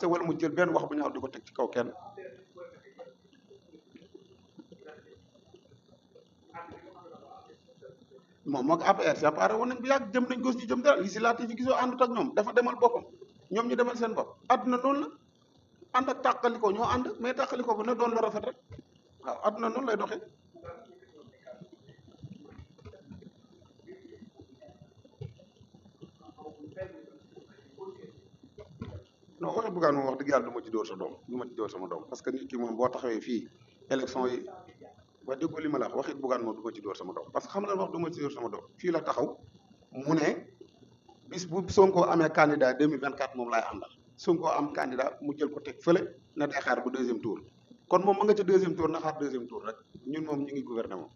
wala mu jël benn wax bu ñaaw di ko teg ci kaw kenn. moom moog APR séparé woon nañ bu yàgg jëm nañ gos ñu jëm dara législative yi gisoo àndut ak ñoom dafa demal boppam ñoom ñu demal seen bopp àdduna noonu la ànd ak tàqaliko ñoo ànd mais tàqaliko bu ne doon la rafet rek waaw àdduna noonu lay doxee. non waxi Bougane moom wax dëgg yàlla du ma ci dóor sa doom du ma ci dóor sama doom parce que nit ki moom boo taxawee fii élection yi ba déggoo li ma la wax waxi Bougane moom du ma ci dóor sama doom parce que xam na wax du ma ci dóor sama doom fii la taxaw mu ne bis bu Sonko amee candidat 2024 moom laay àndal Sonko am candidat mu jël ko teg fële na day xaar bu deuxième tour kon moom ma nga ca deuxième tour na xaar deuxième tour rek ñun moom ñu ngi gouverner moom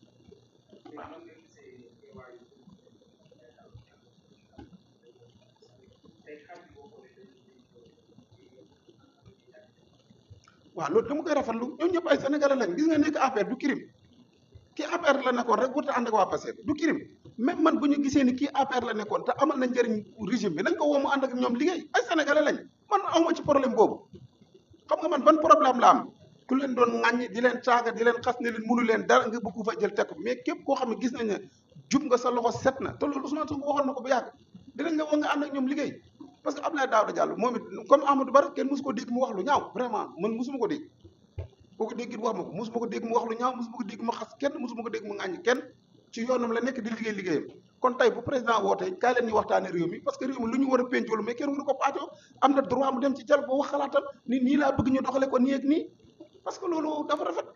waaw loolu dama koy rafetlu ñoom ñëpp ay sénégalais lañ gis nga nekk APR du crime kii APR la nekkoon rek warut a ànd ak waa Pastef du crime même man bu ñu gisee ni kii APR la nekkoon te amal na njëriñ régime bi nañ ko woo mu ànd ak ñoom liggéey ay sénégalais lañ man awma ci problème boobu xam nga man ban problème la am ku leen doon ŋàññi di leen saaga di leen xas ne leen mënu leen dara nga bëgg fa jël teg ko mais képp koo xam ne gis nañ ne jub nga sa loxo set na te loolu Ousmane Sonko waxoon na ko bu yàgg dinañ la woo nga ànd ak ñoom liggéey parce que Abdoulaye Daouda Diallo moom it comme Amadou Ba kenn mosu ko dégg mu wax lu ñaaw vraiment man mosuma ko dégg boo ko déggit wax ma ko mosuma ko dégg mu wax lu ñaaw mosuma ko dégg mu xas kenn mosuma ko dégg mu ŋàññi kenn ci yoonam la nekk di liggéey liggéeyam kon tey bu président wootee kaay leen ñu waxtaane réew mi parce que réew mi lu ñu war a péncoolu mais kenn waru ko paacoo am na droit mu dem ci jal ba wax xalaatam ni nii laa bëgg ñu doxale ko nii ak nii parce que loolu dafa rafet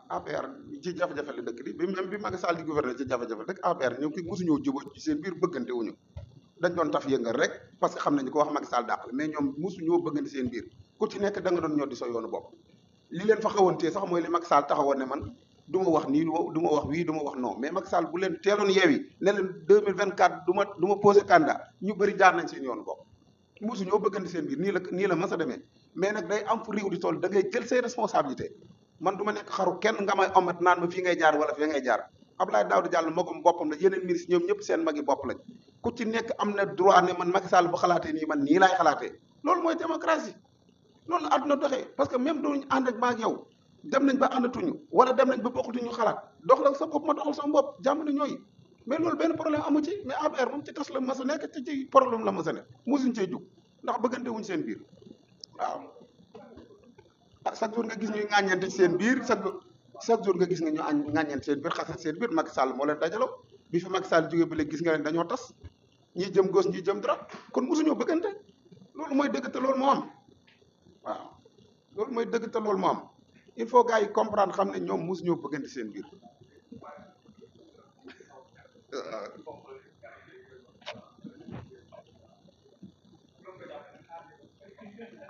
APR ci jafe-jafe la dëkk bi même bi Macky Sall di gouverner ci jafe-jafe dëkk APR ñoom ki mosuñoo jubóo ci seen biir bëggante wuñu dañ doon taf yëngal rek parce que xam nañu ko wax Macky Sall dàqal mais ñoom mosuñoo bëggante seen biir ku ci nekk da nga doon ñoo di sa yoonu bopp li leen fa xawantee sax mooy li Macky Sall taxawoon ne man du ma wax nii du ma wax wii du ma wax non mais Macky Sall bu leen teeloon yeewi ne leen 2024 du ma posé candidat ñu bëri jaar nañ seen yoonu bopp mosuñoo bëggante seen biir nii la mas a demee mais nag day am fu réew di toll da ngay jël say responsabilité man du ma nekk xaru kenn nga may omat naan ma fii ngay jaar wala fii ngay jaar Abdoulaye Daouda Diallo magum boppam la yeneen ministre ñoom ñëpp seen magi bopp lañ ku ci nekk am na droit ne man Macky Sall bu xalaatee nii man nii laay xalaatee loolu mooy démocratie loolu la àdduna doxee parce que même dooñu ànd ak maag yow dem nañ ba àndatuñu wala dem nañ ba bokkatuñu xalaat doxal sa bopp ma doxal sama bopp jàmm na ñooy mais loolu benn problème amu ci mais APR moom ci tas la mas a nekk ci problème la mas a nekk mosuñ cee jug ndax bëggante wuñ seen biir waaw chaque jour nga gis ñuy ŋàññeente ci seen biir chaque jour nga gis nga ñu ŋàññeente seen biir xasal seen biir Macky Sall moo leen dajaloo bi fi Macky Sall jógee ba léegi gis nga leen dañoo tas ñii jëm gauche ñii jëm droite kon mosuñoo bëggante loolu mooy dëgg te loolu moo am waaw loolu mooy dëgg te loolu moo am il faut gars yi comprendre xam ne ñoom mosuñoo bëggante seen biir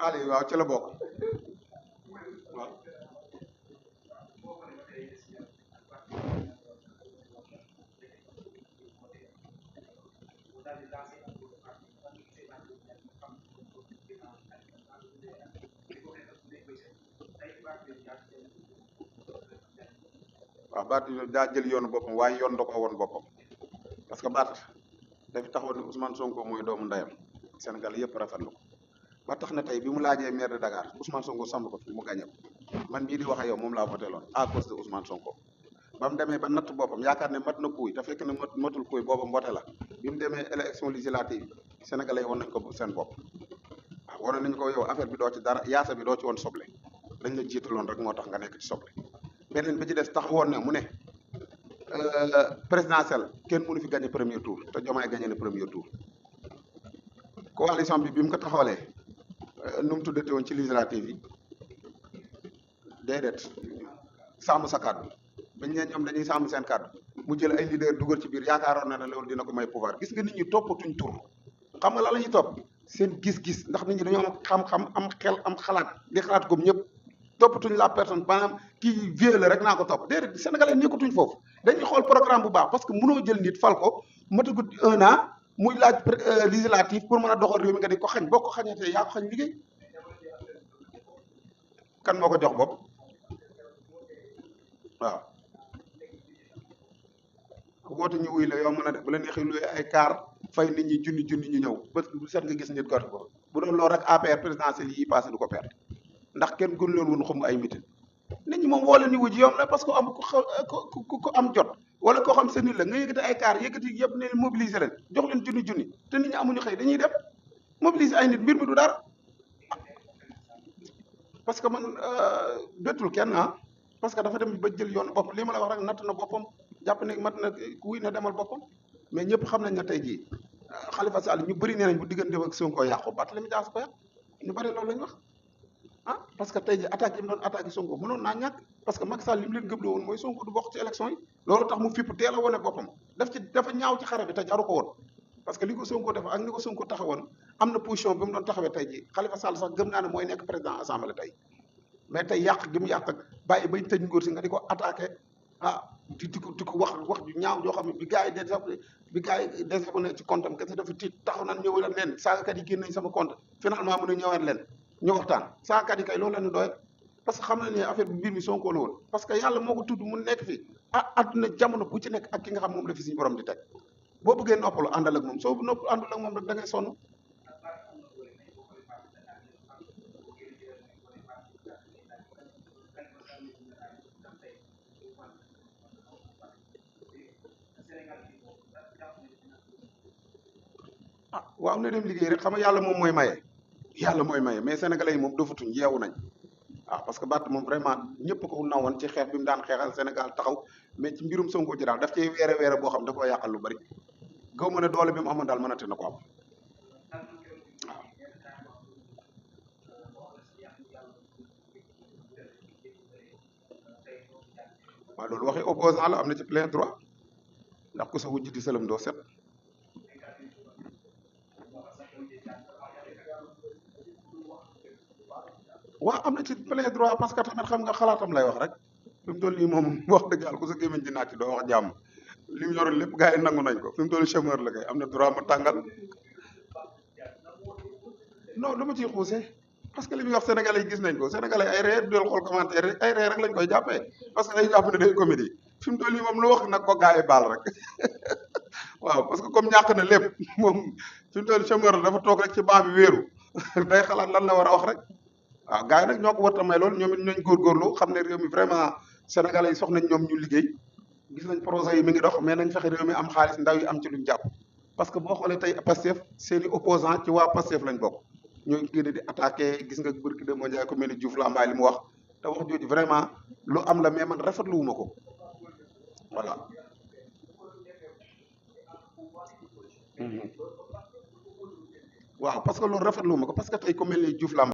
Aliou waaw ci la bokk waaw waaw Baat daa jël yoonu boppam waaye yoon da ko woon boppam parce que Baat dafa taxawoon ne Ousmane Sonko mooy doomu ndeyam Sénégal yëpp rafetlu ko ba tax na tey bi mu laajee maire de Dakar Ousmane Sonko samp ko fi mu gagné ko man mii di wax ak yow moom laa voté loon à cause de Ousmane Sonko ba mu demee ba natt boppam yaakaar ne mat na kuuy te fekk ne matul kuuy booba mbote la bi mu demee élection législative sénégalais yi woon nañ ko seen bopp waaw wane nañ ko yow affaire bi doo ci dara yaasa bi doo ci woon soble dañ la jiitaloon rek moo tax nga nekk ci soble beneen bi ci des tax woon ne mu ne présidentielle kenn mënu fi gagné premier tour te Diomaye gagné na premier tour coalition bi mu ko taxawalee nu mu tuddate woon ci législative yi déedéet sàmm sa kàddu bañ ne ñoom dañuy sàmm seen kàddu mu jël ay leader dugal ci biir yaakaaroon na ne loolu dina ko may pouvoir gis nga nit ñi toppatuñ tur xam nga la ñuy topp seen gis-gis ndax nit ñi dañoo am xam-xam am xel am xalaat di xalaat comme ñëpp toppatuñ la personne maanaam kii vieux la rek naa ko topp déedéet sénégalais nekkatuñ foofu dañuy xool programme bu baax parce que mënoo jël nit fal ko matagut 1 an muy laaj législatif pour mën a doxal réew mi nga di ko xañ boo ko xañatee yaa ko xañ liggéey. Kan moo ko jox bopp waaw ku woote ñu wuy la yow mën a def bu la neexee luy ay car fay nit ñi junni junni ñu ñëw bés bu set nga gis nit gote ko bu doon loolu rek APR présidentielle yi passé du ko perte ndax kenn gën leen woon xum ay mitin nit ñi moom woo leen ñu wuji yomb la parce que am ku am jot wala koo xam seen nit la nga yëkkati ay car yëkkati yëpp ne mobiliser leen jox leen junni junni te nit ñi amuñu xëy dañuy dem mobiliser ay nit mbir mi du dara parce que man bettul kenn parce que dafa dem ba jël yoonu bopp lii ma la wax rek natt na boppam jàpp ne mat na wuy na demal boppam mais ñëpp xam nañ ne tey jii Khalifa Sall ñu bëri nee nañ bu diggante ak Sonko yàqu Barthélémy Dias ko yàq ñu bëri loolu lañ wax parce que tey jii attaque yi mu doon attaqué Sonko mënoon naa ñàkk parce que Macky Sall li mu leen gëmloo woon mooy Sonko du bokk ci élection yi loolu tax mu fipp teel a wane boppam dafa ñaaw ci xare bi te jaru ko woon parce que li ko Sonko def ak ni ko Sonko taxawoon am na position bi mu doon taxawee tey jii Khalifa Sall sax gëm naa ne mooy nekk président assemblée tey mais tey yàq gi mu yàq ak bàyyi bañ tëj ngóor si nga di ko attaqué di ko wax ju ñaaw joo xam ne bi gars yi désabonné ci compte am kese dafa tiit taxaw naan ñëwal leen saagakat yi génn nañ sama compte finalement mu ne ñëwaat leen ñu waxtaan saagakat yi kay loolu la ñu doy parce que xam na ne affaire bi mbir mi Sonko la woon parce que yàlla moo ko tudd mu nekk fi adduna jamono bu ci nekk ak ki nga xam moom la fi suñu borom di teg boo bëggee noppalu àndal ak moom soo nopp àndul ak moom rek da ngay sonn waaw na dem liggéey rek xam nga yàlla moom mooy maye yàlla mooy maye mais sénégalais yi moom dofatuñ yeewu nañ parce que Barth moom vraiment ñëpp ko nawoon ci xeex bi mu daan xeexal Sénégal taxaw mais ci mbirum Sonko ji daal daf cee weere boo xam da koo yàqal lu bari gaw ma ne doole bi mu amoon daal mënate na ko am waaw loolu waxi opposant la am na ci plein droit ndax ku sa wujj di sëlëm doo set waaw am na ci plein droit parce que tamit xam nga xalaatam lay wax rek fi mu toll nii moom wax dëgg yàlla ku sa gémmiñ di naaj ci doo wax jàmm li mu yoroon lépp gars yi nangu nañ ko fi mu toll chômeur la kay am na droit ma tàngal non lu ma ciy xuusee parce que li muy wax sénégalais yi gis nañ ko sénégalais ay ree del xool commentaire ay ree rek lañ koy jàppee parce que day jàpp ne day comédie fi mu toll nii moom lu wax nag ko gars yi baal rek waaw parce que comme ñàkk na lépp moom fi mu toll chômeur la dafa toog rek ci banc bi wéeru day xalaat lan la war a wax rek waaw gars yi nag ñoo ko war a may loolu ñoom it nañ góorgóorlu xam ne réew mi vraiment sénégalais yi soxnañ ñoom ñu liggéey gis nañ projet yi mi ngi dox mais nañ fexe réew mi am xaalis ndaw yi am ci luñ jàpp parce que boo xoolee tey Pastef seeni opposant ci waa Pastef lañ bokk ñooy génne di attaqué gis nga bërki de mondial ku mel ni Diouf Lambaye li mu wax te wax jooju vraiment lu am la mais man rafetlu wu ma ko voilà waaw parce que loolu rafetlu wu ma ko parce que tey ku mel ni Diouf Lambaye